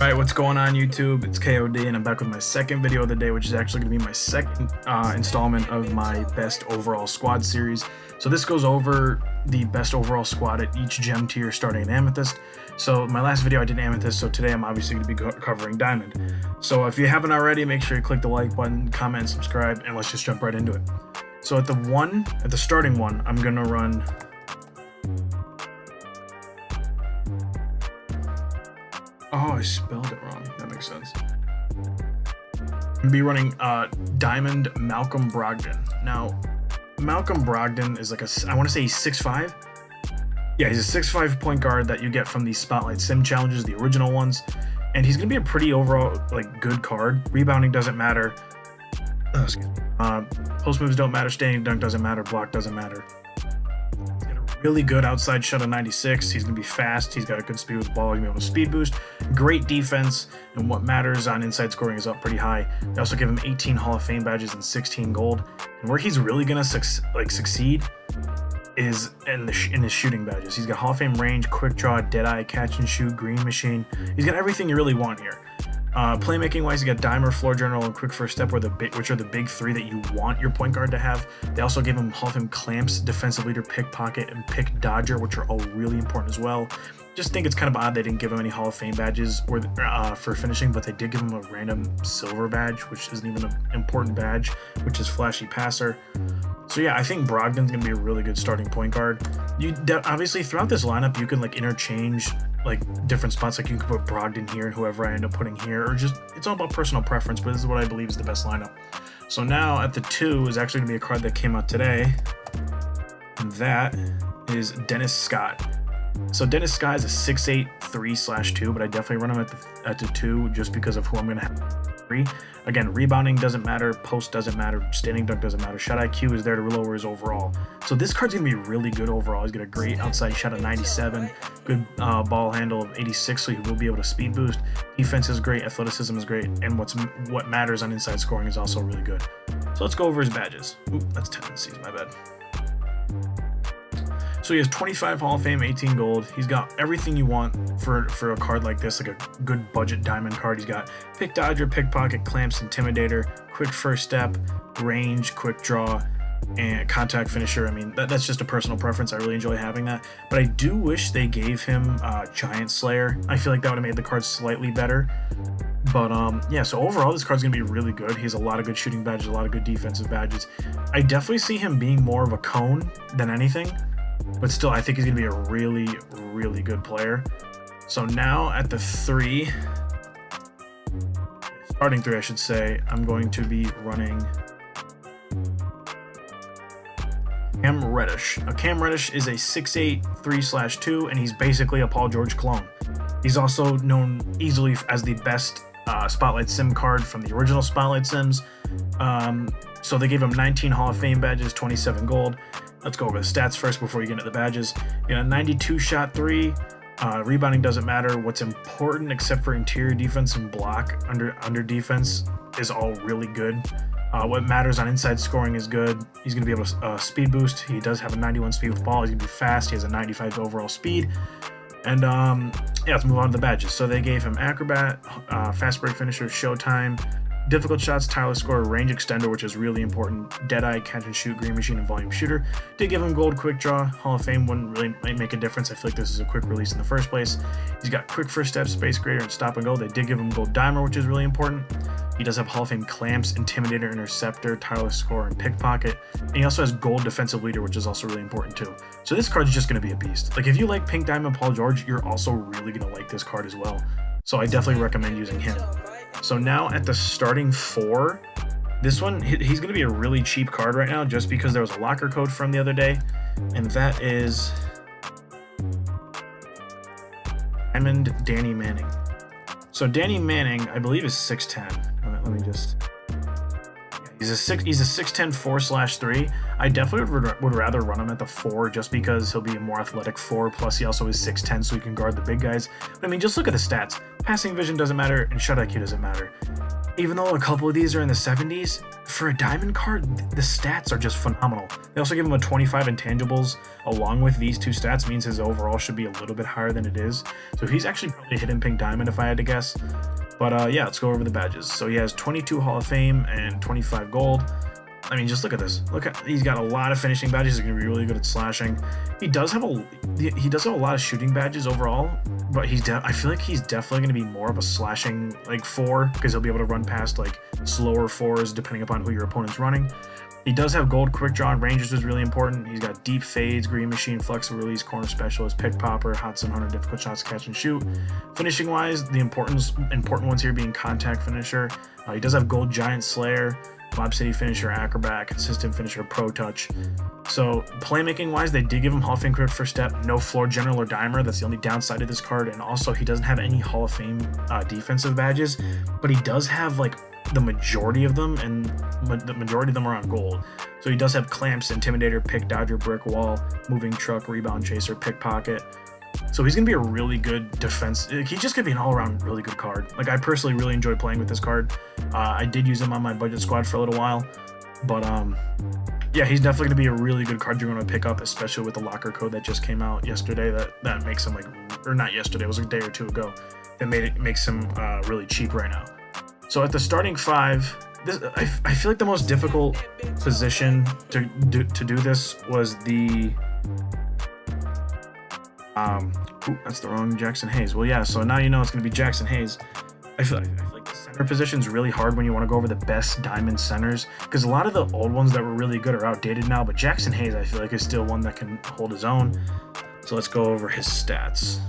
Alright, what's going on YouTube? It's KOD and I'm back with my second video of the day, which is actually going to be my second installment of my best overall squad series. So this goes over the best overall squad at each gem tier starting in Amethyst. So my last video I did Amethyst, so today I'm obviously going to be covering Diamond. So if you haven't already, make sure you click the like button, comment, subscribe, and let's just jump right into it. So at the starting one, I'm going to run... Oh, I spelled it wrong. That makes sense. I'm going to be running Diamond Malcolm Brogdon. Now, Malcolm Brogdon is like I want to say he's 6'5". Yeah, he's a 6'5" point guard that you get from these Spotlight Sim challenges, the original ones. And he's going to be a pretty overall good card. Rebounding doesn't matter. Post moves don't matter. Standing dunk doesn't matter. Block doesn't matter. Really good outside shot of 96. He's going to be fast. He's got a good speed with the ball. He's going to be able to speed boost. Great defense. And what matters on inside scoring is up pretty high. They also give him 18 Hall of Fame badges and 16 gold. And where he's really going to succeed is in his shooting badges. He's got Hall of Fame range, quick draw, dead eye, catch and shoot, green machine. He's got everything you really want here. Playmaking wise, you got Dimer, floor general, and quick first step, which are the big three that you want your point guard to have. They also give him Hall of Fame clamps, defensive leader, pickpocket, and pick dodger, which are all really important as well. Just think it's kind of odd they didn't give him any Hall of Fame badges for finishing, but they did give him a random silver badge, which isn't even an important badge, which is flashy passer. So yeah, I think Brogdon's gonna be a really good starting point guard. Obviously throughout this lineup, you can interchange different spots. You can put Brogdon here and whoever I end up putting here, or just it's all about personal preference. But this is what I believe is the best lineup. So now at the 2 is actually gonna be a card that came out today, and that is Dennis Scott. So Dennis Scott is a 6'8" 3/2, but I definitely run him at the 2 just because of who I'm gonna have. Again, rebounding doesn't matter, post doesn't matter, standing dunk doesn't matter, shot IQ is there to lower his overall. So this card's gonna be really good overall. He's got a great outside shot of 97, good ball handle of 86, so he will be able to speed boost. Defense is great, athleticism is great, and what matters on inside scoring is also really good. So let's go over his badges. Oop, that's tendencies, my bad. So he has 25 Hall of Fame, 18 gold. He's got everything you want for a card like this, like a good budget diamond card. He's got pick dodger, pickpocket, clamps, intimidator, quick first step, range, quick draw, and contact finisher. I mean, that's just a personal preference. I really enjoy having that. But I do wish they gave him Giant Slayer. I feel like that would have made the card slightly better. But yeah, so overall this card's gonna be really good. He has a lot of good shooting badges, a lot of good defensive badges. I definitely see him being more of a cone than anything. But still, I think he's going to be a really, really good player. So now at the 3, starting 3, I should say, I'm going to be running Cam Reddish. Now, Cam Reddish is a 6'8" 3/2, and he's basically a Paul George clone. He's also known easily as the best Spotlight Sim card from the original Spotlight Sims. So they gave him 19 Hall of Fame badges, 27 gold. Let's go over the stats first before you get into the badges. You know, 92 shot 3. Rebounding doesn't matter. What's important, except for interior defense and block under defense, is all really good. What matters on inside scoring is good. He's going to be able to speed boost. He does have a 91 speed with ball. He's going to be fast. He has a 95 overall speed. And yeah, let's move on to the badges. So they gave him Acrobat, Fast Break Finisher, Showtime, Difficult Shots, Tireless Scorer, Range Extender, which is really important, Deadeye, Catch and Shoot, Green Machine, and Volume Shooter. Did give him Gold, Quick Draw. Hall of Fame wouldn't really make a difference. I feel like this is a quick release in the first place. He's got Quick First Step, Space Grader, and Stop and Go. They did give him Gold Dimer, which is really important. He does have Hall of Fame Clamps, Intimidator, Interceptor, Tireless Scorer, and Pickpocket. And he also has Gold Defensive Leader, which is also really important too. So this card's just going to be a beast. Like, if you like Pink Diamond Paul George, you're also really going to like this card as well. So I definitely recommend using him. So now at the starting 4, this one, he's going to be a really cheap card right now just because there was a locker code from the other day, and that is Diamond Danny Manning. So Danny Manning, I believe, is 6'10". Let me just... He's a 6'10" 4/3. I definitely would rather run him at the 4 just because he'll be a more athletic 4. Plus, he also is 6'10", so he can guard the big guys. But I mean, just look at the stats. Passing vision doesn't matter, and shot IQ doesn't matter. even though a couple of these are in the 70s, for a diamond card, the stats are just phenomenal. They also give him a 25 intangibles along with these two stats, means his overall should be a little bit hidden than it is. So he's actually probably a hidden pink diamond if I had to guess. But yeah, let's go over the badges. So he has 22 Hall of Fame and 25 gold. I mean, just look at this. Look at, he's got a lot of finishing badges. He's gonna be really good at slashing. He does have a lot of shooting badges overall, but I feel like he's definitely gonna be more of a slashing like 4, because he'll be able to run past like slower 4s depending upon who your opponent's running. He does have gold quick draw and ranges, is really important. He's got deep fades, green machine, flexible release, corner specialist, pick popper, hot zone hunter, difficult shots to catch and shoot. Finishing wise, the important ones here being contact finisher. He does have gold giant slayer, Lob City finisher, acrobat, consistent finisher, pro touch. So playmaking wise, they did give him Hall of Fame quick first step, no floor general or dimer. That's the only downside of this card. And also he doesn't have any Hall of Fame defensive badges, but he does have like the majority of them, and the majority of them are on gold. So he does have clamps, intimidator, pick dodger, brick wall, moving truck, rebound chaser, pickpocket. So he's gonna be a really good defense. He's just gonna be an all-around really good card. Like, I personally really enjoy playing with this card. I did use him on my budget squad for a little while, but yeah, he's definitely gonna be a really good card you're gonna pick up, especially with the locker code that just came out yesterday. That makes him like, or not yesterday, it was a day or two ago. That makes him really cheap right now. So at the starting 5, I feel like the most difficult position to do this was the that's the wrong Jackson Hayes. Well, yeah, so now you know it's going to be Jackson Hayes. I feel like the center position is really hard when you want to go over the best diamond centers, because a lot of the old ones that were really good are outdated now, but Jackson Hayes, I feel like, is still one that can hold his own. So let's go over his stats.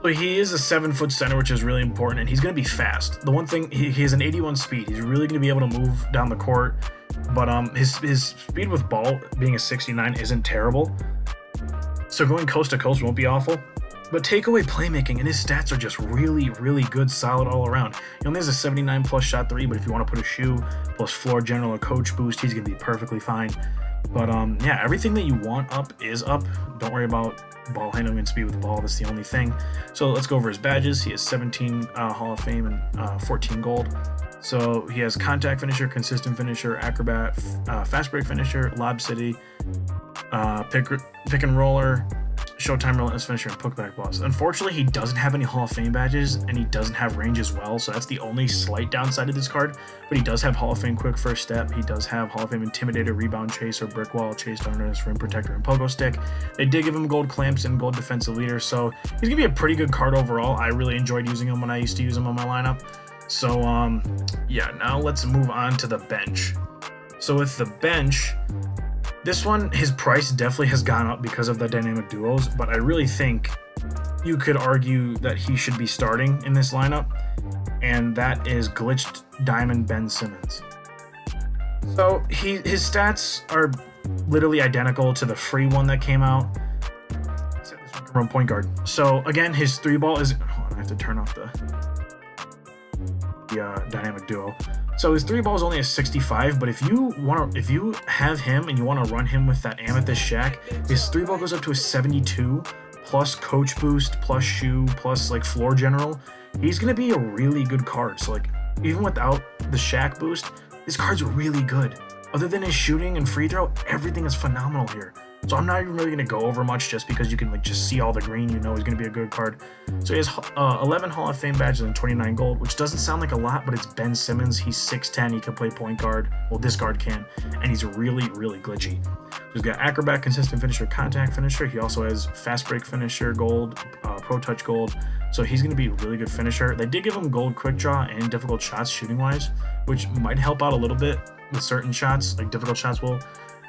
So he is a 7-foot center, which is really important, and he's going to be fast. The one thing, he has an 81 speed. He's really going to be able to move down the court, but his speed with ball being a 69 isn't terrible. So going coast to coast won't be awful, but take away playmaking and his stats are just really, really good, solid all around. He only has a 79 plus shot 3, but if you want to put a shoe plus floor general or coach boost, he's going to be perfectly fine. But yeah, everything that you want up is up. Don't worry about ball handling and speed with the ball. That's the only thing. So let's go over his badges. He has 17 Hall of Fame and 14 gold. So he has contact finisher, consistent finisher, acrobat, fast break finisher, lob city, pick and roller, showtime relentless finisher, and putback boss. Unfortunately, he doesn't have any Hall of Fame badges, and he doesn't have range as well, so that's the only slight downside of this card. But he does have Hall of Fame quick first step. He does have Hall of Fame intimidator, rebound chaser, brick wall, chase downers, rim protector, and pogo stick. They did give him gold clamps and gold defensive leader, so he's gonna be a pretty good card overall. I really enjoyed using him when I used to use him on my lineup. So yeah, now let's move on to the bench. So with the bench, this one, his price definitely has gone up because of the dynamic duos, but I really think you could argue that he should be starting in this lineup, and that is glitched diamond Ben Simmons. So his stats are literally identical to the free one that came out, except this one can run point guard. So again, his 3-ball is, hold on, I have to turn off the dynamic duo. So his 3-ball is only a 65, but if you have him and you want to run him with that amethyst shack, his 3-ball goes up to a 72 plus coach boost plus shoe plus like floor general. He's gonna be a really good card. So like, even without the shack boost, this card's really good. Other than his shooting and free throw, everything is phenomenal here. So I'm not even really going to go over much, just because you can like just see all the green, you know he's going to be a good card. So he has 11 Hall of Fame badges and 29 gold, which doesn't sound like a lot, but it's Ben Simmons. He's 6'10", he can play point guard. Well, this guard can, and he's really, really glitchy. So he's got acrobat, consistent finisher, contact finisher. He also has fast break finisher, gold, pro touch gold. So he's going to be a really good finisher. They did give him gold quick draw and difficult shots shooting wise, which might help out a little bit with certain shots, like difficult shots will.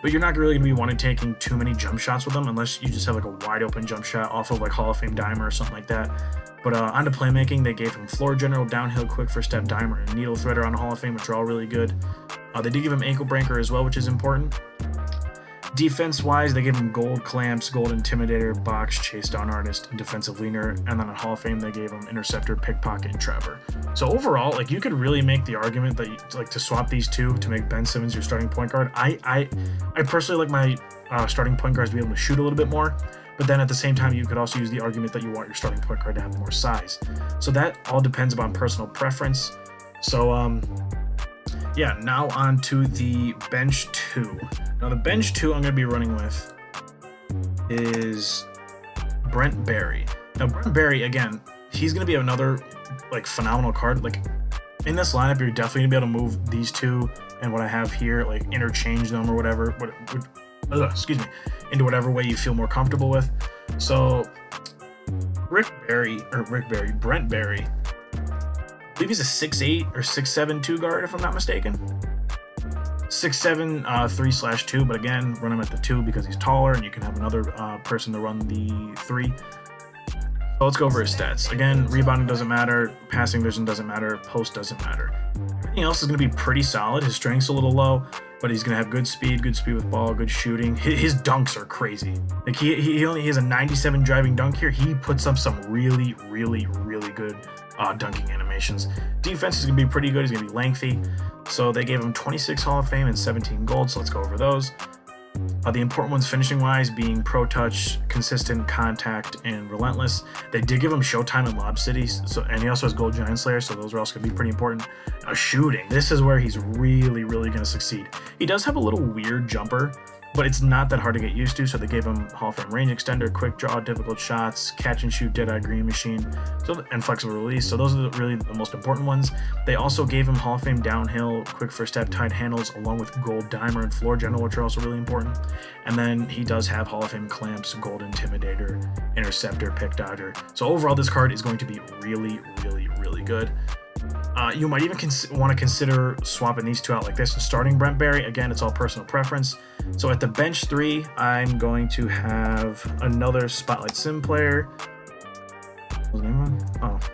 But you're not really going to be wanting taking too many jump shots with them unless you just have like a wide open jump shot off of like Hall of Fame dimer or something like that. But onto playmaking, they gave him floor general, downhill, quick first step dimer, and needle threader on Hall of Fame, which are all really good. They did give him ankle breaker as well, which is important. Defense wise, they gave him gold clamps, gold intimidator, box, chase down artist, and defensive leaner. And then on Hall of Fame, they gave him interceptor, pickpocket, and trapper. So overall, like, you could really make the argument that you, like, to swap these two to make Ben Simmons your starting point guard. I personally like my starting point guards to be able to shoot a little bit more, but then at the same time, you could also use the argument that you want your starting point guard to have more size. So that all depends upon personal preference. So, yeah, now on to the bench 2. Now, the bench 2 I'm going to be running with is Brent Barry. Now, Brent Barry, again, he's going to be another, like, phenomenal card. Like, in this lineup, you're definitely going to be able to move these two and what I have here, like, interchange them or whatever, into whatever way you feel more comfortable with. So, Brent Barry, I believe he's a 6'8" or 6'7" 2 guard, if I'm not mistaken. 6'7", 3/2, but again, run him at the 2 because he's taller, and you can have another person to run the 3. So let's go over his stats. Again, rebounding doesn't matter, passing vision doesn't matter, post doesn't matter. Everything else is going to be pretty solid. His strength's a little low, but he's going to have good speed with ball, good shooting. His dunks are crazy. Like he has a 97 driving dunk here. He puts up some really good dunking animations. Defense is going to be pretty good. He's going to be lengthy. So they gave him 26 Hall of Fame and 17 gold. So let's go over those. The important ones finishing wise being pro touch, consistent contact, and relentless. They did give him Showtime and Lob City, and he also has Gold Giant Slayer, so those are also going to be pretty important. Shooting, this is where he's really going to succeed. He does have a little weird jumper, but it's not that hard to get used to, so they gave him Hall of Fame range extender, quick draw, difficult shots, catch and shoot, dead-eye green machine, and flexible release. So those are really the most important ones. They also gave him Hall of Fame downhill, quick first step, tight handles, along with gold dimer and floor general, which are also really important. And then he does have Hall of Fame clamps, gold intimidator, interceptor, pick dodger. So overall, this card is going to be really good. You might even want to consider swapping these two out like this and starting Brent Barry. Again, it's all personal preference. So at the bench 3, I'm going to have another Spotlight Sim player. What was the name of him?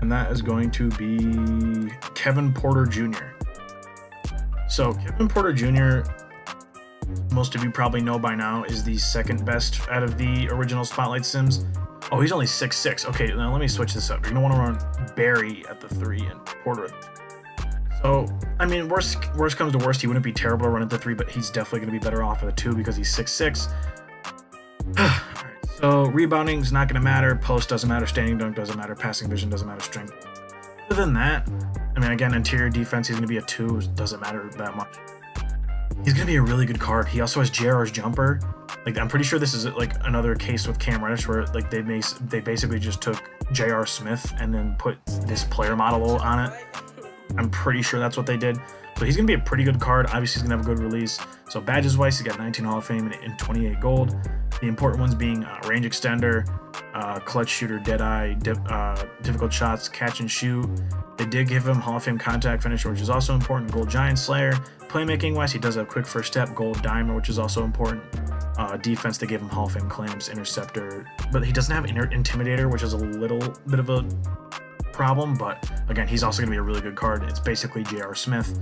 And that is going to be Kevin Porter Jr. So Kevin Porter Jr., most of you probably know by now, is the second best out of the original Spotlight Sims. Oh, he's only 6'6". Okay, now let me switch this up. You're going to want to run Barry at the 3 and Porter at the 2. So, I mean, worst comes to worst, he wouldn't be terrible to run at the 3, but he's definitely going to be better off at the 2 because he's 6'6". Alright, so rebounding is not going to matter, post doesn't matter, standing dunk doesn't matter, passing vision doesn't matter, strength. Other than that, I mean, again, interior defense, he's going to be a 2, doesn't matter that much. He's going to be a really good card. He also has JR's jumper. Like, I'm pretty sure this is like another case with Cam Reddish where like they basically just took J.R. Smith and then put this player model on it. I'm pretty sure that's what they did. So he's going to be a pretty good card. Obviously, he's going to have a good release. So badges wise, he's got 19 Hall of Fame and 28 gold. The important ones being range extender, clutch shooter, deadeye, difficult shots, catch and shoot. They did give him Hall of Fame contact finisher, which is also important. Gold Giant Slayer. Playmaking wise, he does have quick first step, gold dimer, which is also important. Defense, they gave him Hall of Fame clamps, interceptor, but he doesn't have intimidator, which is a little bit of a problem. But again, he's also going to be a really good card. It's basically J.R. Smith.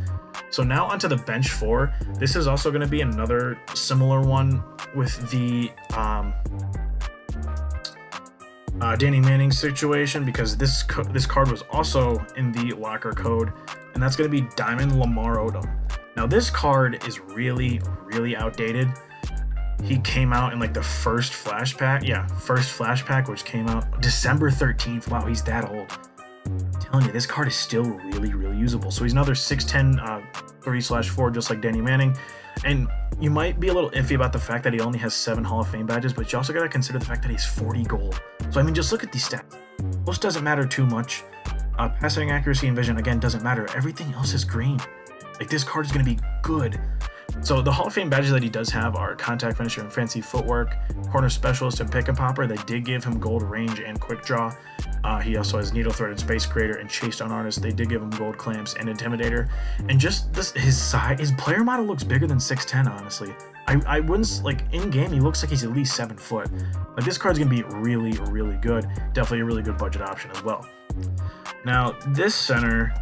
So now onto the bench 4. This is also going to be another similar one with the Danny Manning situation, because this card was also in the locker code, and that's going to be Diamond Lamar Odom. Now this card is really outdated. He came out in like the first flash pack, which came out December 13th. Wow, he's that old. I'm telling you, this card is still really usable. So he's another 6'10", 3/4, just like Danny Manning. And you might be a little iffy about the fact that he only has 7 Hall of Fame badges, but you also got to consider the fact that he's 40 gold. So I mean, just look at these stats. Most doesn't matter too much. Passing accuracy and vision, again, doesn't matter. Everything else is green. Like, this card is going to be good. So the Hall of Fame badges that he does have are contact finisher and fancy footwork, corner specialist and pick and popper. They did give him gold range and quick draw. He also has needle thread and space creator and chase down artist. They did give him gold clamps and intimidator. And just this, his size, his player model looks bigger than 6'10", honestly. I wouldn't, like, in game he looks like he's at least 7 foot. Like, this card's gonna be really good. Definitely a really good budget option as well. Now this center,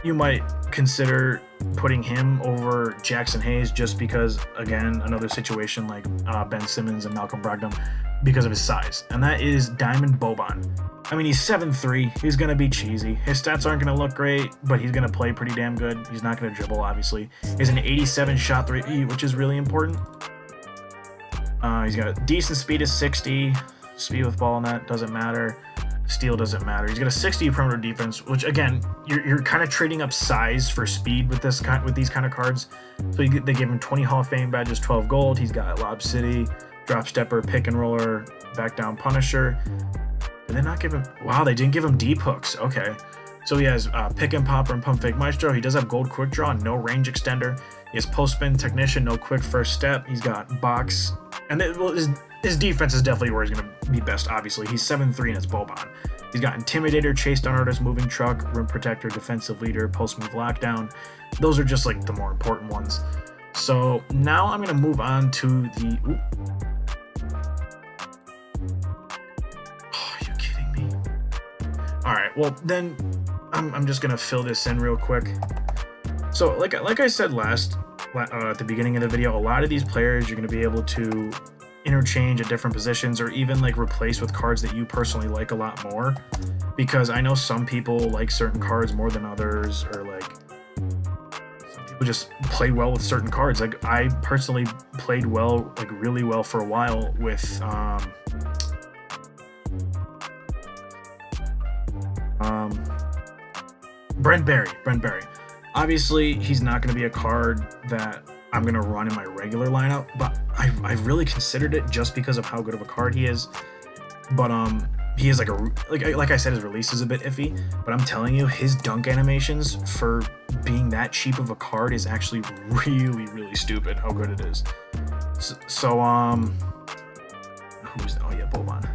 you might consider putting him over Jackson Hayes, just because, again, another situation like Ben Simmons and Malcolm Brogdon, because of his size, and that is Diamond Boban. I mean, he's 7'3", he's going to be cheesy. His stats aren't going to look great, but he's going to play pretty damn good. He's not going to dribble, obviously. He's an 87 shot 3, which is really important. He's got a decent speed of 60. Speed with ball and that doesn't matter. Steal doesn't matter. He's got a 60 perimeter defense, which again, you're kind of trading up size for speed with these kind of cards. So they give him 20 Hall of Fame badges, 12 gold. He's got Lob City, Drop Stepper, Pick and Roller, Back Down Punisher. Did they not give him? Wow, they didn't give him deep hooks. Okay, so he has Pick and Popper and Pump Fake Maestro. He does have Gold Quick Draw, no range extender. He has Post Spin Technician, no quick first step. He's got Box, and his defense is definitely where he's going to be best, obviously. He's 7'3" and it's Boban. He's got Intimidator, Chase Down Artist, Moving Truck, Rim Protector, Defensive Leader, Post Move Lockdown. Those are just like the more important ones. So now I'm going to move on to the... Ooh. Oh, are you kidding me? Alright, well then I'm just going to fill this in real quick. So like I said at the beginning of the video, a lot of these players you're going to be able to interchange at different positions or even like replace with cards that you personally like a lot more, because I know some people like certain cards more than others, or like some people just play well with certain cards. Like I personally played well, like really well for a while with Brent Berry. Obviously, he's not going to be a card that I'm going to run in my regular lineup, but I've really considered it just because of how good of a card he is. But he is like I said, his release is a bit iffy, but I'm telling you, his dunk animations for being that cheap of a card is actually really, really stupid how good it is. So Boban.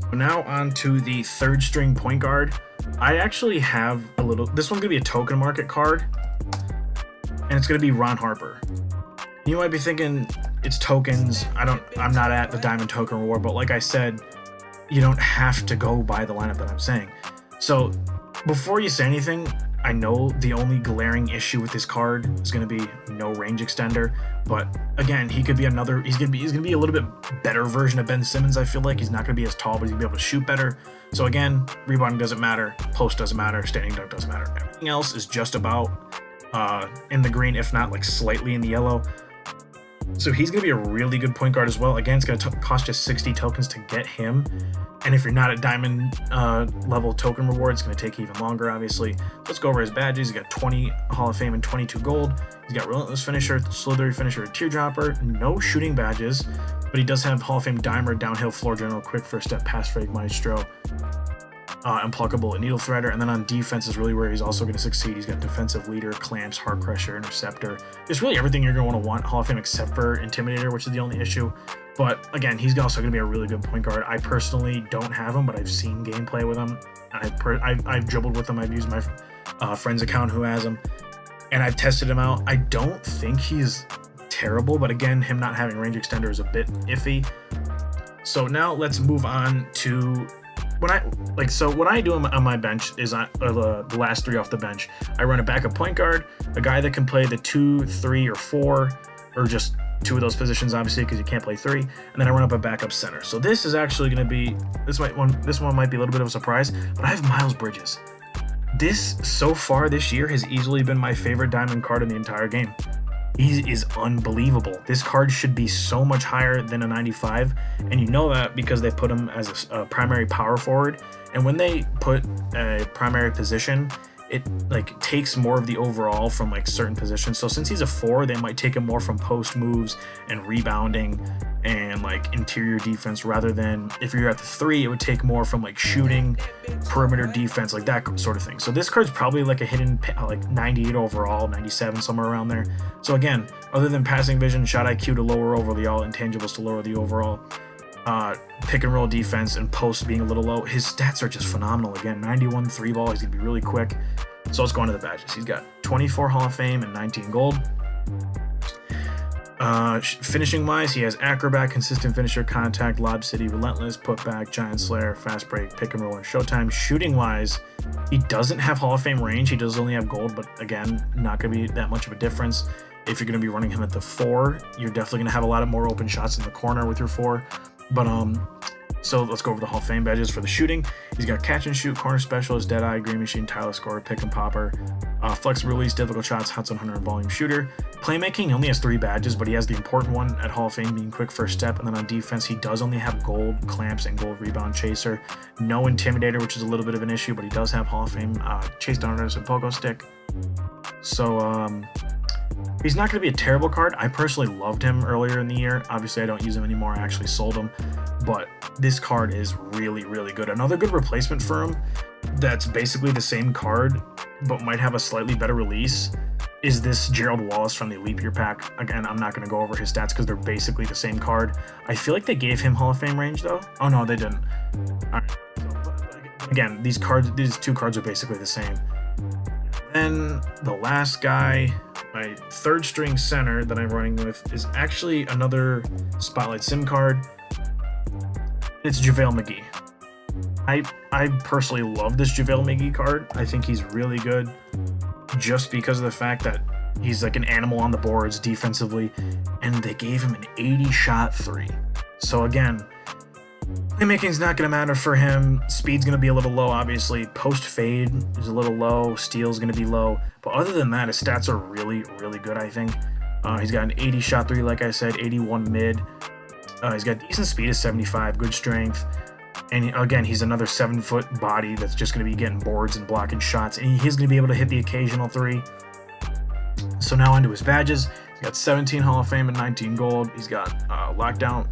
So now on to the third string point guard. I actually have this one's gonna be a token market card, and it's gonna be Ron Harper. You might be thinking it's tokens. I'm not at the diamond token reward, but like I said, you don't have to go by the lineup that I'm saying. So before you say anything, I know the only glaring issue with this card is going to be no range extender, but again, he could be he's going to be a little bit better version of Ben Simmons. I feel like he's not going to be as tall, but he's going to be able to shoot better. So again, rebounding doesn't matter, post doesn't matter, standing dunk doesn't matter. Everything else is just about in the green, if not like slightly in the yellow. So he's going to be a really good point guard as well. Again, it's going to cost you 60 tokens to get him. And if you're not at diamond level token reward, it's going to take even longer, obviously. Let's go over his badges. He's got 20 Hall of Fame and 22 gold. He's got Relentless Finisher, Slithery Finisher, Teardropper, no shooting badges, but he does have Hall of Fame Dimer, Downhill Floor General, Quick First Step, Pass Fake Maestro, Unpluckable, and Needle Threader. And then on defense is really where he's also going to succeed. He's got Defensive Leader, Clamps, Heart Crusher, Interceptor. It's really everything you're going to want Hall of Fame except for Intimidator, which is the only issue. But again, he's also going to be a really good point guard. I personally don't have him, but I've seen gameplay with him. I've dribbled with him. I've used my friend's account who has him, and I've tested him out. I don't think he's terrible, but again, him not having range extender is a bit iffy. So now let's move on to what I do on my bench is the last three off the bench. I run a backup point guard, a guy that can play the 2, 3, or 4, or just 2 of those positions, obviously, because you can't play 3, and then I run up a backup center. So this is actually going to be this one might be a little bit of a surprise, but I have Miles Bridges. This so far this year has easily been my favorite diamond card in the entire game. He is unbelievable. This card should be so much higher than a 95, and you know that because they put him as a primary power forward. And when they put a primary position, it like takes more of the overall from like certain positions. So since he's a 4, they might take him more from post moves and rebounding and like interior defense, rather than if you're at the 3, it would take more from like shooting, perimeter defense, like that sort of thing. So this card's probably like a hidden like 98 overall, 97, somewhere around there. So again, other than passing vision, shot IQ to lower overall, intangibles to lower the overall, pick and roll defense, and post being a little low, his stats are just phenomenal. Again, 91 3 ball, he's gonna be really quick. So let's go on to the badges. He's got 24 Hall of Fame and 19 gold. Finishing wise, he has Acrobat, Consistent Finisher, Contact, Lob City, Relentless, Putback, Giant Slayer, Fast Break, Pick and Roll, and Showtime. Shooting wise, he doesn't have Hall of Fame range. He does only have gold, but again, not gonna be that much of a difference. If you're gonna be running him at the 4, you're definitely gonna have a lot of more open shots in the corner with your 4. But So let's go over the Hall of Fame badges for the shooting. He's got catch and shoot, corner specialist, dead eye, green machine, tireless scorer, pick and popper, flexible release, difficult shots, hot 100 volume shooter. Playmaking, he only has 3 badges, but he has the important one at Hall of Fame being quick first step. And then on defense, he does only have gold clamps and gold rebound chaser. No intimidator, which is a little bit of an issue, but he does have Hall of Fame chase down and pogo stick. So he's not going to be a terrible card. I personally loved him earlier in the year. Obviously, I don't use him anymore. I actually sold him. But this card is really, really good. Another good replacement for him that's basically the same card, but might have a slightly better release, is this Gerald Wallace from the Leap Year pack. Again, I'm not going to go over his stats because they're basically the same card. I feel like they gave him Hall of Fame range, though. Oh, no, they didn't. All right. So, again, these 2 cards are basically the same. Then the last guy, my 3rd string center that I'm running with, is actually another Spotlight Sim card. It's JaVale McGee. I personally love this JaVale McGee card. I think he's really good just because of the fact that he's like an animal on the boards defensively, and they gave him an 80-shot 3. So again, playmaking's not going to matter for him. Speed's going to be a little low, obviously. Post fade is a little low. Steal's going to be low. But other than that, his stats are really, really good, I think. He's got an 80-shot 3, like I said, 81 mid. He's got decent speed of 75, good strength. And again, he's another 7-foot body that's just going to be getting boards and blocking shots. And he's going to be able to hit the occasional 3. So now onto his badges. He's got 17 Hall of Fame and 19 gold. He's got lockdown,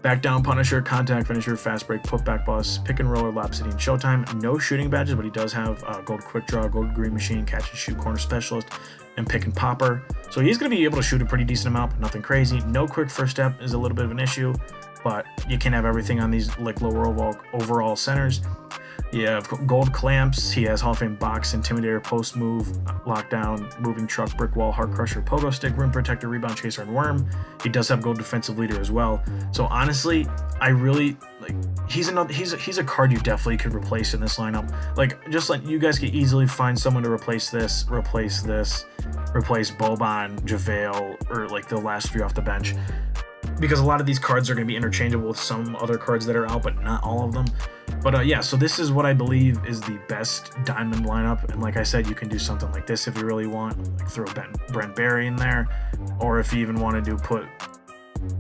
back down Punisher, contact finisher, fast break, putback bus, pick and roller, Lob City, and Showtime. No shooting badges, but he does have gold quick draw, gold green machine, catch and shoot, corner specialist, and pick and popper. So he's going to be able to shoot a pretty decent amount, but nothing crazy. No quick first step is a little bit of an issue, but you can have everything on these like lower overall centers. You have gold clamps. He has Hall of Fame box, intimidator, post move, lockdown, moving truck, brick wall, heart crusher, pogo stick, rim protector, rebound chaser, and worm. He does have gold defensive leader as well. So honestly, I really like. He's a card you definitely could replace in this lineup. Like, just like you guys could easily find someone to replace this, replace Boban, JaVale, or like the last 3 off the bench. Because a lot of these cards are going to be interchangeable with some other cards that are out, but not all of them. But yeah, so this is what I believe is the best diamond lineup. And like I said, you can do something like this if you really want. Like throw Brent Barry in there. Or if you even want to put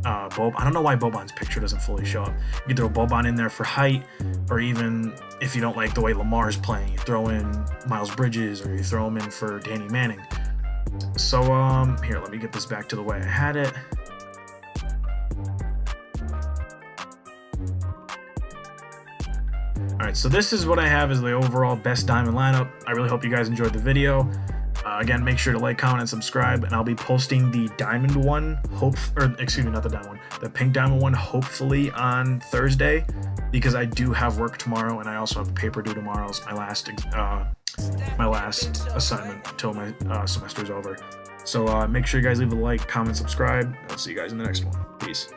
Boban. I don't know why Boban's picture doesn't fully show up. You can throw Boban in there for height. Or even if you don't like the way Lamar's playing, you throw in Miles Bridges, or you throw him in for Danny Manning. So here, let me get this back to the way I had it. Alright, so this is what I have as the overall best diamond lineup. I really hope you guys enjoyed the video. Again, make sure to like, comment, and subscribe, and I'll be posting the diamond one, not the diamond one, the pink diamond one, hopefully on Thursday, because I do have work tomorrow, and I also have a paper due tomorrow. It's my last assignment until my semester is over. So make sure you guys leave a like, comment, subscribe. I'll see you guys in the next one. Peace.